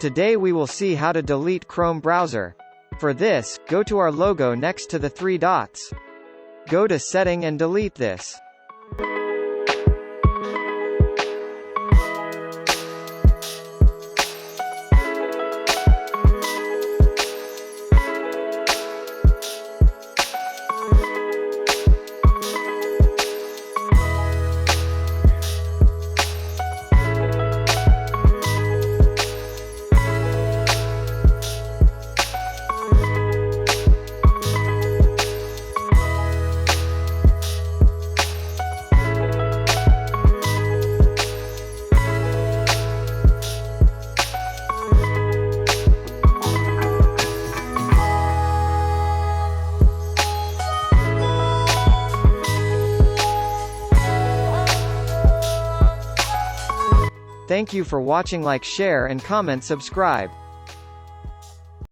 Today we will see how to delete Chrome browser. For this, go to our logo next to the three dots. Go to Setting and delete this. Thank you for watching. Like, share and comment, subscribe.